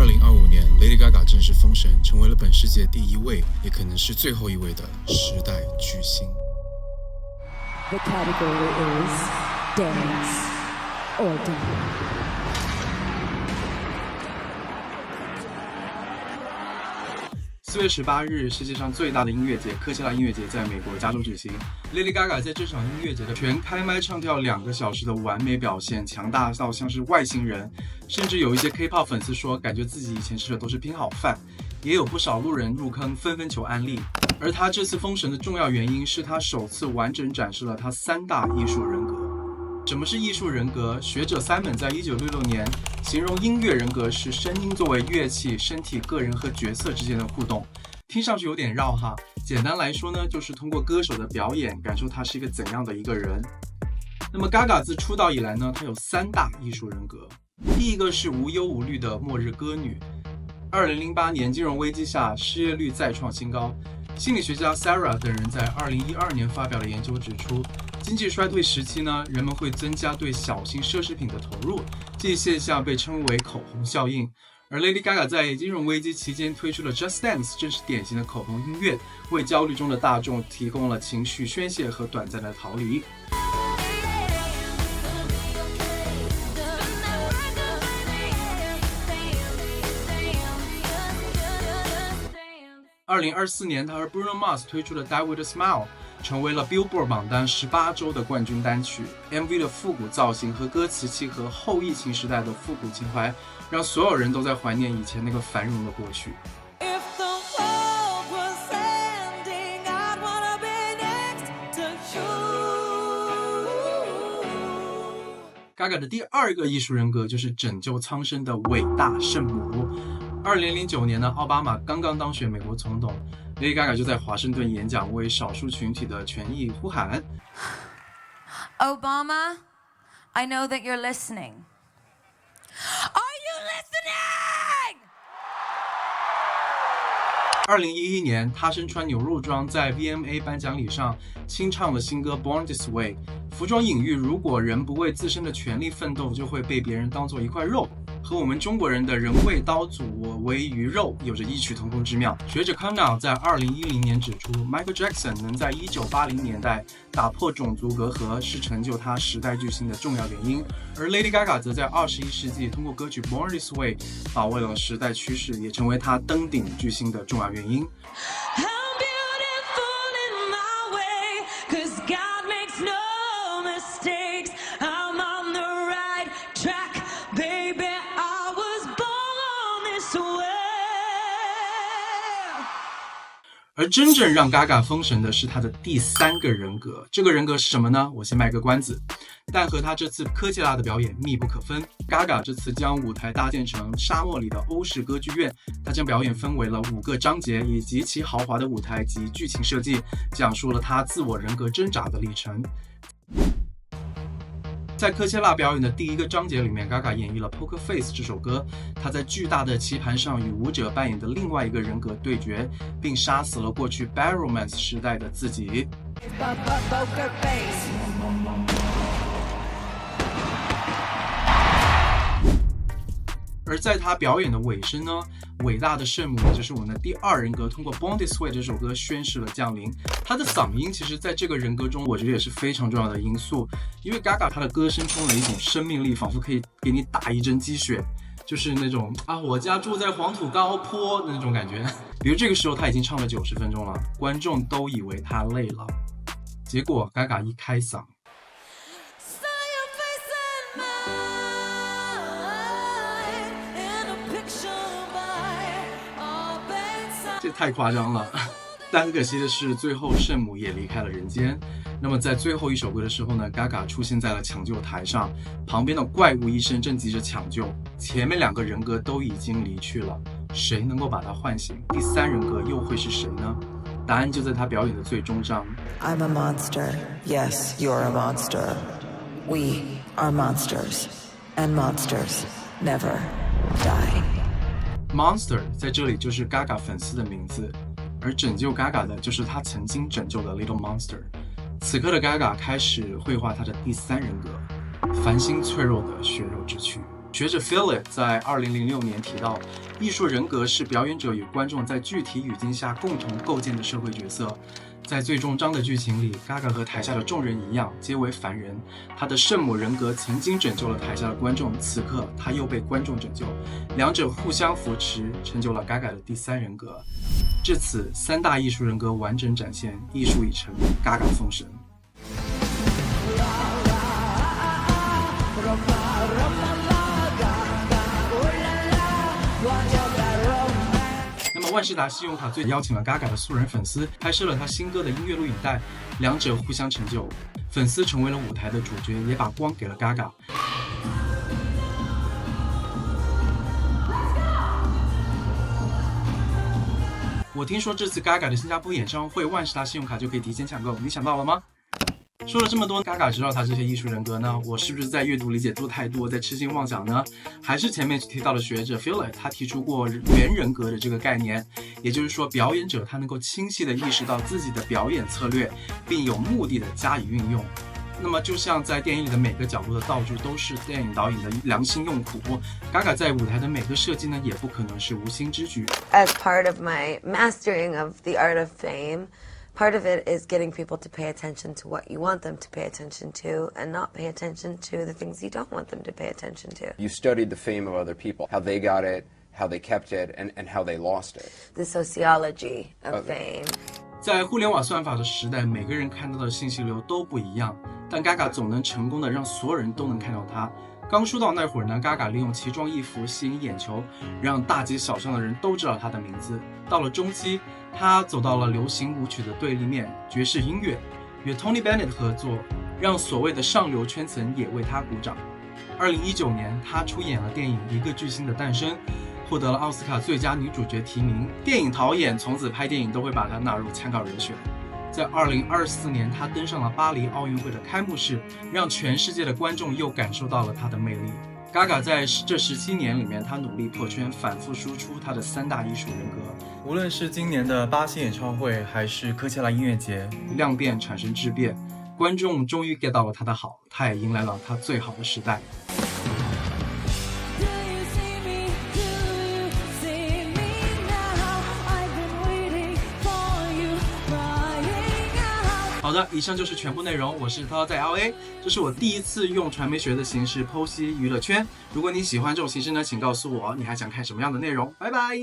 2025年 Lady Gaga 正式封神，成为了本世界第一位，也可能是最后一位的时代巨星。The category is Dance or Die. 4月18日，世界上最大的音乐节科切拉音乐节在美国加州举行。Lady Gaga 在这场音乐节的全开麦唱跳2个小时的完美表现，强大到像是外星人，甚至有一些 K-pop 粉丝说，感觉自己以前吃的都是拼好饭。也有不少路人入坑，纷纷求安利。而他这次封神的重要原因是他首次完整展示了他3大艺术人格。什么是艺术人格？学者 Simon 在1966年形容音乐人格是声音作为乐器，身体、个人和角色之间的互动。听上去有点绕哈，简单来说呢，就是通过歌手的表演感受他是一个怎样的一个人。那么 Gaga 自出道以来呢，他有3大艺术人格。第一个是无忧无虑的末日歌女。2008年金融危机下，失业率再创新高。心理学家 Sarah 等人在2012年发表了研究指出，经济衰退时期呢，人们会增加对小型奢侈品的投入，这一现象被称为口红效应。而 Lady Gaga 在金融危机期间推出了 Just Dance， 正是典型的口红音乐，为焦虑中的大众提供了情绪宣泄和短暂的逃离。2024年，他和 Bruno Mars 推出的 Die With A Smile 成为了 Billboard 榜单18周的冠军单曲。MV 的复古造型和歌词契合后疫情时代的复古情怀，让所有人都在怀念以前那个繁荣的过去。Gaga 的第2个艺术人格就是拯救苍生的伟大圣母。2009年呢，奥巴马刚刚当选美国总统， Lady Gaga 就在华盛顿演讲，为少数群体的权益呼喊。Obama, I know that you're listening. Are you listening? 2011年，她身穿牛肉装在 VMA 颁奖礼上清唱了新歌 Born This Way。服装隐喻，如果人不为自身的权利奋斗，就会被别人当作一块肉，和我们中国人的人为刀俎我为鱼肉有着异曲同工之妙。学者康纳在2010年指出， Michael Jackson 能在1980年代打破种族隔阂，是成就他时代巨星的重要原因。而 Lady Gaga 则在21世纪通过歌曲 Born This Way 把握了时代趋势，也成为他登顶巨星的重要原因。而真正让 Gaga 封神的是他的第3个人格，这个人格是什么呢？我先卖个关子，但和他这次科切拉的表演密不可分。Gaga 这次将舞台搭建成沙漠里的欧式歌剧院，他将表演分为了5个章节，以极其豪华的舞台及剧情设计，讲述了他自我人格挣扎的历程。在科切拉表演的第1个章节里面， Gaga 演绎了 Poker Face 这首歌，他在巨大的棋盘上与舞者扮演的另外一个人格对决，并杀死了过去 Bad Romance 时代的自己。而在他表演的尾声呢，伟大的圣母，也就是我们的第2人格，通过 Born This Way 这首歌宣示了降临。他的嗓音其实在这个人格中我觉得也是非常重要的因素，因为 Gaga 他的歌声充了一种生命力，仿佛可以给你打一针鸡血，就是那种我家住在黄土高坡的那种感觉。比如这个时候他已经唱了90分钟了，观众都以为他累了，结果 Gaga 一开嗓，这太夸张了。但很可惜的是，最后圣母也离开了人间。那么在最后一首歌的时候呢， Gaga 出现在了抢救台上，旁边的怪物医生正急着抢救，前面2个人格都已经离去了，谁能够把他唤醒？第3人格又会是谁呢？答案就在他表演的最终章。 I'm a monster. Yes, you're a monster. We are monsters. And monsters never die. Monster 在这里就是 Gaga 粉丝的名字，而拯救 Gaga 的就是他曾经拯救的 Little Monster。此刻的 Gaga 开始绘画他的第3人格，繁星脆弱的血肉之躯。学者 Philip 在2006年提到，艺术人格是表演者与观众在具体语境下共同构建的社会角色。在最终章的剧情里 ，Gaga 和台下的众人一样，皆为凡人。他的圣母人格曾经拯救了台下的观众，此刻他又被观众拯救，两者互相扶持，成就了 Gaga 的第三人格。至此，三大艺术人格完整展现，艺术已成，Gaga 封神。那么万事达信用卡最邀请了 Gaga 的素人粉丝，拍摄了他新歌的音乐录影带，两者互相成就，粉丝成为了舞台的主角，也把光给了 Gaga。我听说这次 Gaga 的新加坡演唱会，万事达信用卡就可以提前抢购，你想到了吗？说了这么多 ，Gaga 知道他这些艺术人格呢？我是不是在阅读理解度太多，在痴心妄想呢？还是前面提到的学者 Philip 他提出过原人格的这个概念，也就是说，表演者他能够清晰地意识到自己的表演策略，并有目的地加以运用。那么就像在电影里的每个角落的道具都是电影导演的良心用苦 ，Gaga 在舞台的每个设计呢，也不可能是无心之举。As part of my mastering of the art of fame,part of it is getting people to pay attention to what you want them to pay attention to and not pay attention to the things you don't want them to pay attention to. You studied the fame of other people, how they got it, how they kept it, and how they lost it. The sociology of fame. 在互联网算法的时代，每个人看到的信息流都不一样，但 Gaga 总能成功的让所有人都能看到他。刚出道那会儿呢 ，Gaga 利用奇装异服吸引眼球，让大街小巷的人都知道他的名字。到了中期，他走到了流行舞曲的对立面，爵士音乐，与 Tony Bennett 合作，让所谓的上流圈层也为他鼓掌。2019年，他出演了电影《一个巨星的诞生》，获得了奥斯卡最佳女主角提名。电影导演从此拍电影都会把他纳入参考人选。在2024年，他登上了巴黎奥运会的开幕式，让全世界的观众又感受到了他的魅力。Gaga 在这17年里面，他努力破圈，反复输出他的三大艺术人格。无论是今年的巴西演唱会，还是科切拉音乐节，量变产生质变，观众终于 get 到了他的好，他也迎来了他最好的时代。好的，以上就是全部内容。我是涛在 LA， 这是我第一次用传媒学的形式剖析娱乐圈。如果你喜欢这种形式呢，请告诉我你还想看什么样的内容。拜拜。